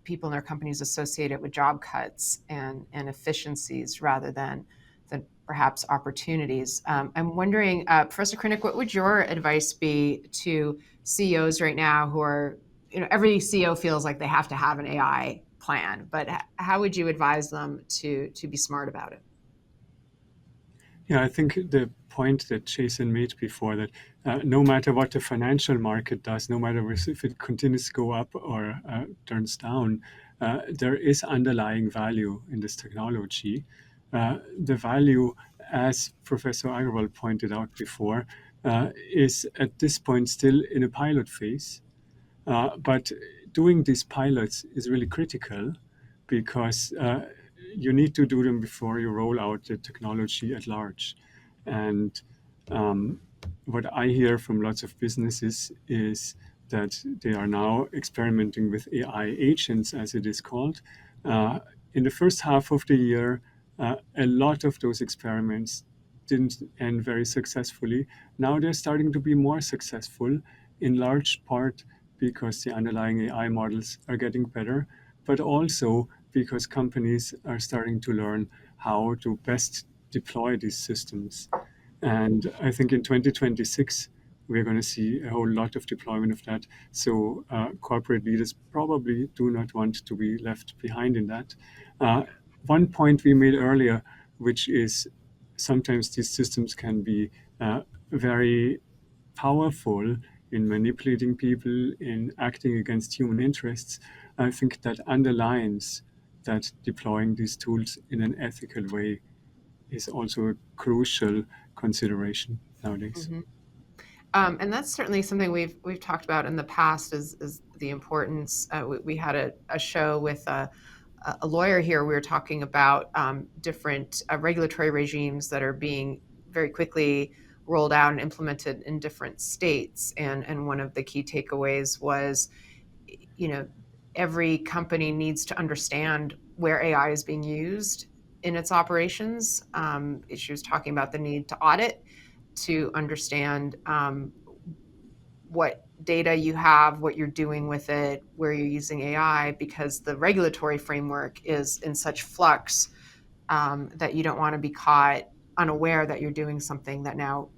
people in their companies associate it with job cuts and efficiencies rather than than perhaps opportunities. I'm wondering, Professor Korinek, what would your advice be to CEOs right now who are, every CEO feels like they have to have an AI plan, but how would you advise them to be smart about it?
Yeah, I think the point that Jason made before, that no matter what the financial market does, no matter if it continues to go up or turns down, there is underlying value in this technology. The value, as Professor Agrawal pointed out before, is at this point still in a pilot phase. But doing these pilots is really critical because you need to do them before you roll out the technology at large. And what I hear from lots of businesses is that they are now experimenting with AI agents, as it is called. In the first half of the year, a lot of those experiments didn't end very successfully. Now they're starting to be more successful, in large part because the underlying AI models are getting better, but also because companies are starting to learn how to best deploy these systems. And I think in 2026, we're going to see a whole lot of deployment of that. So corporate leaders probably do not want to be left behind in that. One point we made earlier, which is sometimes these systems can be very powerful in manipulating people, in acting against human interests. I think that underlines that deploying these tools in an ethical way is also a crucial consideration nowadays.
Mm-hmm. And that's certainly something we've talked about in the past is the importance. We had a show with a lawyer here. We were talking about different regulatory regimes that are being very quickly rolled out and implemented in different states. And one of the key takeaways was, every company needs to understand where AI is being used in its operations. She was talking about the need to audit, to understand what data you have, what you're doing with it, where you're using AI, because the regulatory framework is in such flux that you don't want to be caught unaware that you're doing something that now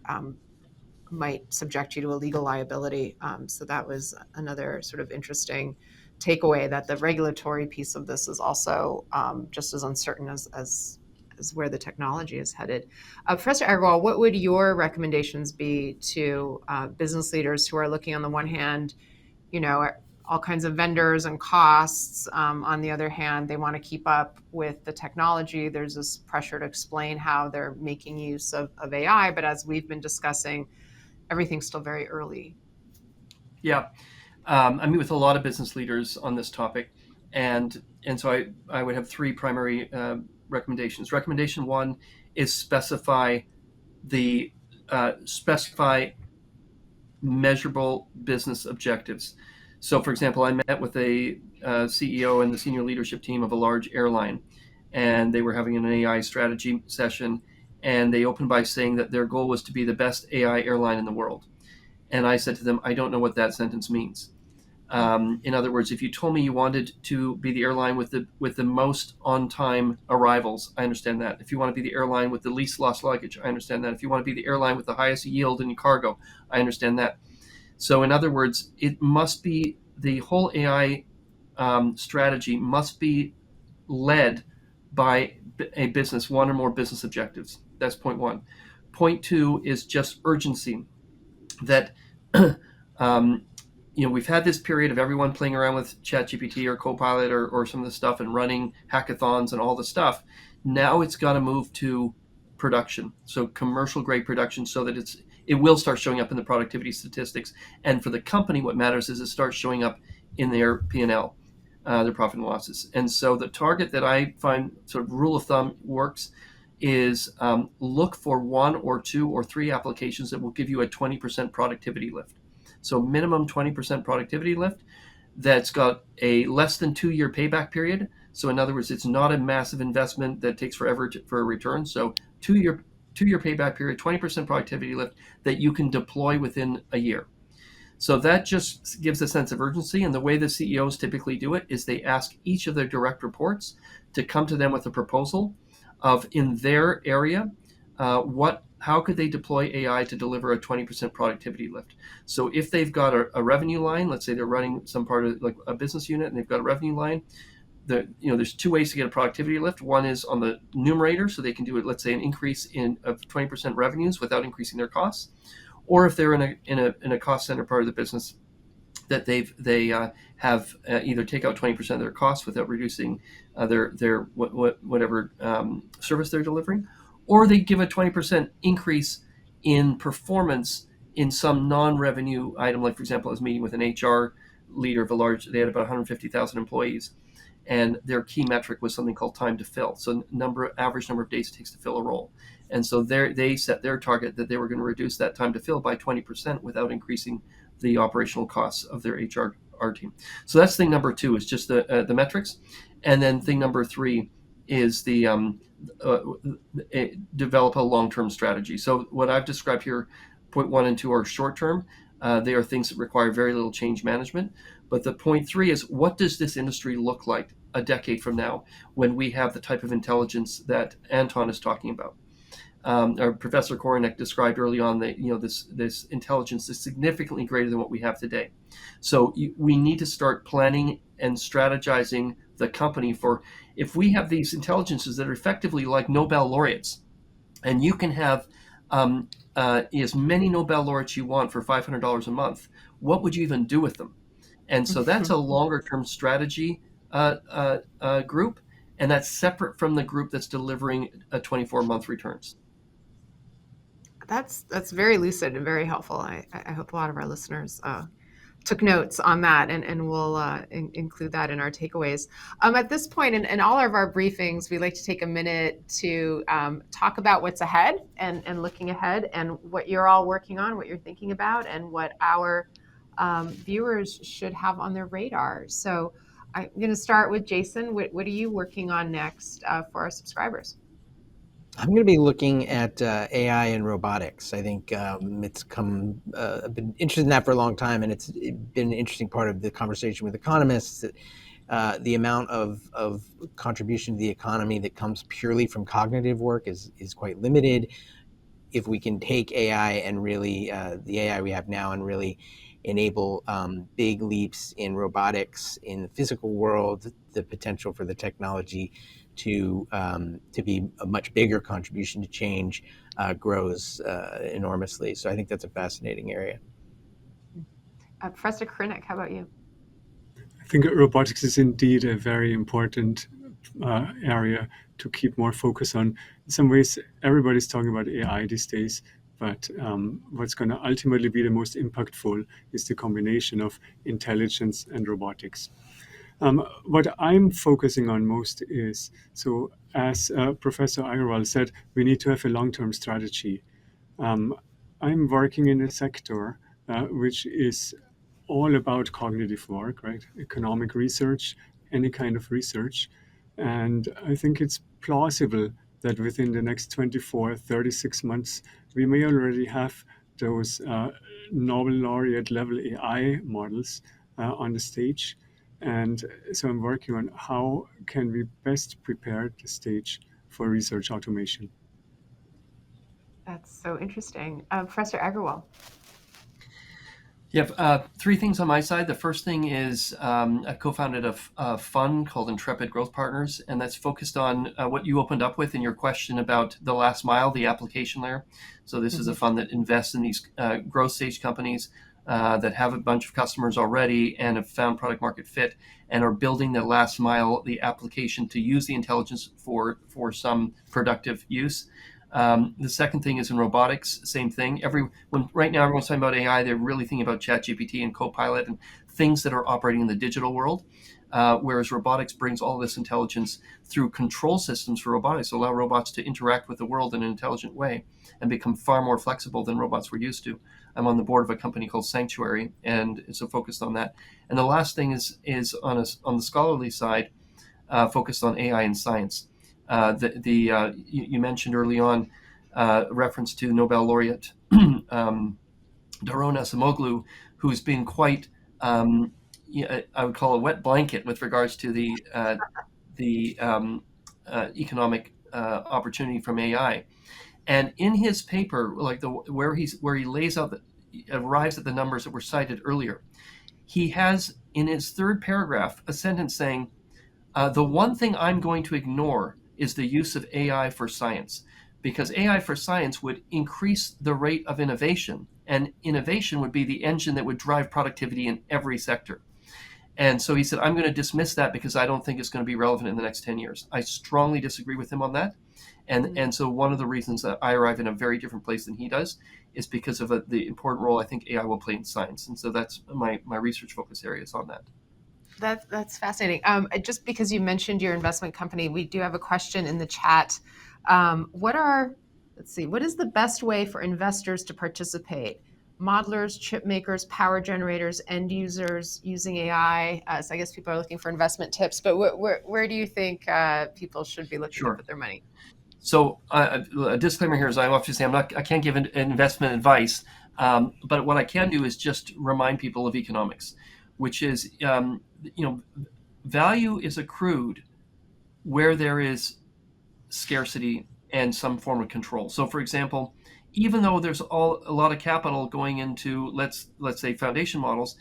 might subject you to a legal liability. So that was another sort of interesting takeaway, that the regulatory piece of this is also just as uncertain as where the technology is headed. Professor Agrawal, what would your recommendations be to business leaders who are looking, on the one hand, at all kinds of vendors and costs. On the other hand, they want to keep up with the technology. There's this pressure to explain how they're making use of AI, but as we've been discussing, everything's still very early.
Yeah. I meet with a lot of business leaders on this topic, and so I would have three primary recommendations. Recommendation one is specify measurable business objectives. So, for example, I met with a CEO and the senior leadership team of a large airline, and they were having an AI strategy session, and they opened by saying that their goal was to be the best AI airline in the world. And I said to them, I don't know what that sentence means. In other words, if you told me you wanted to be the airline with the most on-time arrivals, I understand that. If you want to be the airline with the least lost luggage, I understand that. If you want to be the airline with the highest yield in cargo, I understand that. So in other words, it must be, the whole AI strategy must be led by a business, one or more business objectives. That's point one. Point two is just urgency. That we've had this period of everyone playing around with ChatGPT or Copilot or some of the stuff and running hackathons and all the stuff. Now it's got to move to production, so commercial grade production, so that it will start showing up in the productivity statistics. And for the company, what matters is it starts showing up in their P&L, their profit and losses. And so the target that I find, sort of rule of thumb, works is look for one or two or three applications that will give you a 20% productivity lift. So minimum 20% productivity lift that's got a less than 2-year payback period. So in other words, it's not a massive investment that takes forever for a return. So 2-year payback period, 20% productivity lift that you can deploy within a year. So that just gives a sense of urgency. And the way the CEOs typically do it is they ask each of their direct reports to come to them with a proposal of, in their area, how could they deploy AI to deliver a 20% productivity lift? So if they've got a revenue line, let's say they're running some part of like a business unit and they've got a revenue line, there's two ways to get a productivity lift. One is on the numerator, so they can do it, let's say, an increase of 20% revenues without increasing their costs. Or if they're in a cost center part of the business, that they have either take out 20% of their costs without reducing their whatever service they're delivering, or they give a 20% increase in performance in some non-revenue item. Like, for example, I was meeting with an HR leader of they had about 150,000 employees, and their key metric was something called time to fill. So average number of days it takes to fill a role. And so they set their target that they were going to reduce that time to fill by 20% without increasing the operational costs of their HR team. So that's thing number 2, is just the metrics. And then thing number 3 is develop a long-term strategy. So what I've described here, point 1 and 2 are short-term. They are things that require very little change management. But the point 3 is, what does this industry look like a decade from now when we have the type of intelligence that Anton is talking about? Our Professor Korinek described early on that this intelligence is significantly greater than what we have today. So we need to start planning and strategizing the company for, if we have these intelligences that are effectively like Nobel laureates, and you can have as many Nobel laureates you want for $500 a month, what would you even do with them? And so that's a longer term strategy group, and that's separate from the group that's delivering a 24-month returns.
That's very lucid and very helpful. I hope a lot of our listeners took notes on that, and we'll include that in our takeaways. At this point in all of our briefings, we like to take a minute to talk about what's ahead and looking ahead, and what you're all working on, what you're thinking about, and what our viewers should have on their radar. So I'm going to start with Jason. What are you working on next for our subscribers?
I'm going to be looking at AI and robotics. I think it's I've been interested in that for a long time, and it's been an interesting part of the conversation with economists. The amount of contribution to the economy that comes purely from cognitive work is quite limited. If we can take AI and really, the AI we have now, and really enable big leaps in robotics in the physical world, the potential for the technology to be a much bigger contribution to change grows enormously. So I think that's a fascinating area.
Professor Korinek, how about you?
I think robotics is indeed a very important area to keep more focus on. In some ways, everybody's talking about AI these days, but what's going to ultimately be the most impactful is the combination of intelligence and robotics. What I'm focusing on most is, so as Professor Agrawal said, we need to have a long-term strategy. I'm working in a sector which is all about cognitive work, right? Economic research, any kind of research. And I think it's plausible that within the next 24, 36 months, we may already have those Nobel laureate level AI models on the stage. And so I'm working on how can we best prepare the stage for research automation.
That's so interesting. Professor Agrawal.
Yeah, 3 things on my side. The first thing is I co-founded a fund called Intrepid Growth Partners, and that's focused on what you opened up with in your question about the last mile, the application layer. So this is a fund that invests in these growth stage companies that have a bunch of customers already and have found product market fit and are building the last mile, the application to use the intelligence for some productive use. The second thing is in robotics, same thing. Right now everyone's talking about AI, they're really thinking about ChatGPT and Copilot and things that are operating in the digital world. Whereas robotics brings all this intelligence through control systems for robotics, allow robots to interact with the world in an intelligent way and become far more flexible than robots were used to. I'm on the board of a company called Sanctuary, and it's focused on that. And the last thing is on the scholarly side, focused on AI and science. You mentioned early on reference to Nobel laureate Daron Acemoglu, who's been quite I would call a wet blanket with regards to the economic opportunity from AI. And in his paper, like where he lays out arrives at the numbers that were cited earlier, he has in his third paragraph a sentence saying, the one thing I'm going to ignore is the use of AI for science, because AI for science would increase the rate of innovation, and innovation would be the engine that would drive productivity in every sector. And so he said, I'm going to dismiss that because I don't think it's going to be relevant in the next 10 years. I strongly disagree with him on that. And so one of the reasons that I arrive in a very different place than he does is because of the important role I think AI will play in science. And so that's my research focus areas on that.
That's fascinating. Just because you mentioned your investment company, we do have a question in the chat. What is the best way for investors to participate? Modelers, chip makers, power generators, end users using AI. So I guess people are looking for investment tips, but where do you think people should be looking to put their money?
So a disclaimer here is I often say I can't give investment advice, but what I can do is just remind people of economics, which is value is accrued where there is scarcity and some form of control. So, for example, even though there's a lot of capital going into let's say foundation models,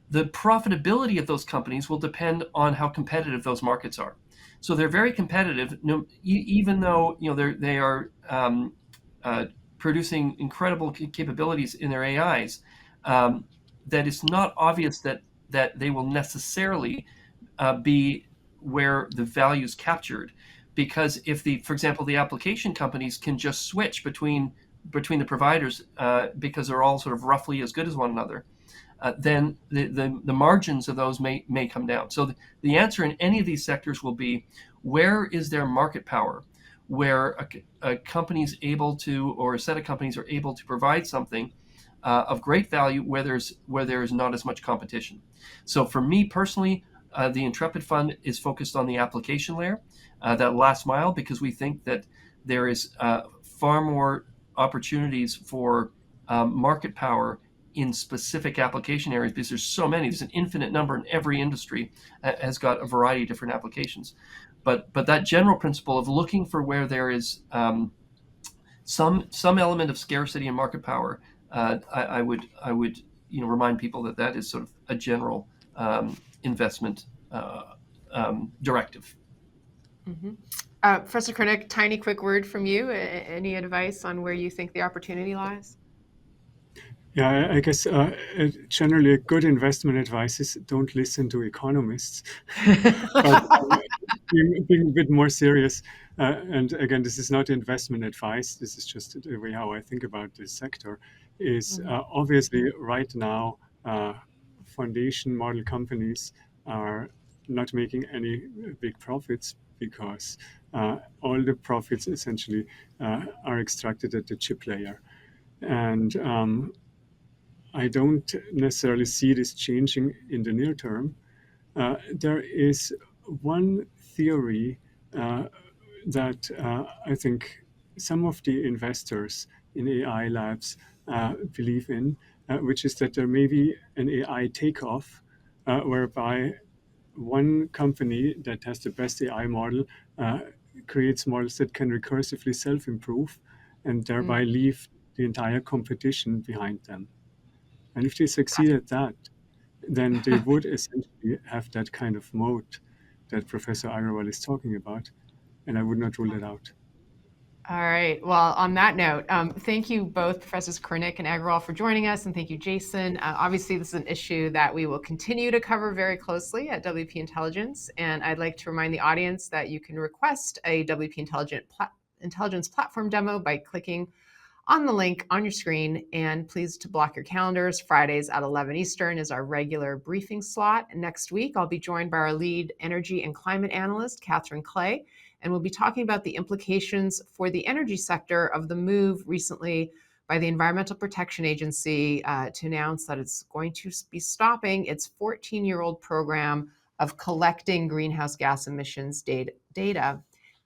the profitability of those companies will depend on how competitive those markets are. So they're very competitive, even though they are producing incredible capabilities in their AIs. That it's not obvious that they will necessarily be where the value is captured, because if for example, the application companies can just switch between the providers because they're all sort of roughly as good as one another, then the margins of those may come down. So the answer in any of these sectors will be, where is there market power, where a company's able to, or a set of companies are able to provide something of great value where there is not as much competition. So for me personally, the Intrepid Fund is focused on the application layer, that last mile, because we think that there is far more opportunities for market power in specific application areas, because there's so many. There's an infinite number, in every industry has got a variety of different applications. But that general principle of looking for where there is some element of scarcity and market power, I would remind people that is sort of a general investment directive.
Mm-hmm. Professor Korinek, tiny quick word from you. Any advice on where you think the opportunity lies?
Yeah, I guess generally a good investment advice is don't listen to economists. But being a bit more serious, and again, this is not investment advice, this is just the way how I think about this sector, is obviously right now foundation model companies are not making any big profits, because all the profits essentially are extracted at the chip layer. And I don't necessarily see this changing in the near term. There is one theory that I think some of the investors in AI labs believe in, which is that there may be an AI takeoff, whereby one company that has the best AI model creates models that can recursively self-improve and thereby leave the entire competition behind them. And if they succeed at that, then they would essentially have that kind of moat that Professor Agrawal is talking about, and I would not rule it out.
All right. Well, on that note, thank you both, Professors Korinek and Agrawal, for joining us, and thank you, Jason. Obviously, this is an issue that we will continue to cover very closely at WP Intelligence, and I'd like to remind the audience that you can request a WP Intelligence platform demo by clicking on the link on your screen, and please to block your calendars. Fridays at 11 Eastern is our regular briefing slot. Next week, I'll be joined by our lead energy and climate analyst, Catherine Clay, and we'll be talking about the implications for the energy sector of the move recently by the Environmental Protection Agency to announce that it's going to be stopping its 14-year-old program of collecting greenhouse gas emissions data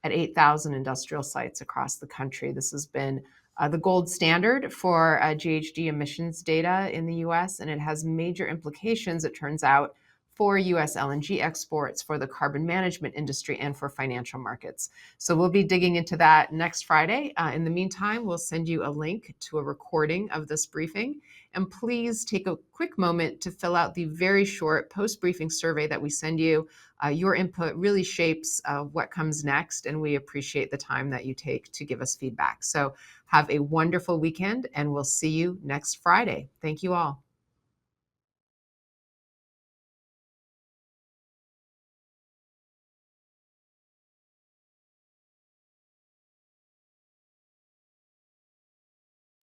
at 8,000 industrial sites across the country. This has been the gold standard for GHG emissions data in the US, and it has major implications, it turns out, for US LNG exports, for the carbon management industry, and for financial markets. So we'll be digging into that next Friday. In the meantime, we'll send you a link to a recording of this briefing. And please take a quick moment to fill out the very short post-briefing survey that we send you. Your input really shapes what comes next, and we appreciate the time that you take to give us feedback. So have a wonderful weekend, and we'll see you next Friday. Thank you all.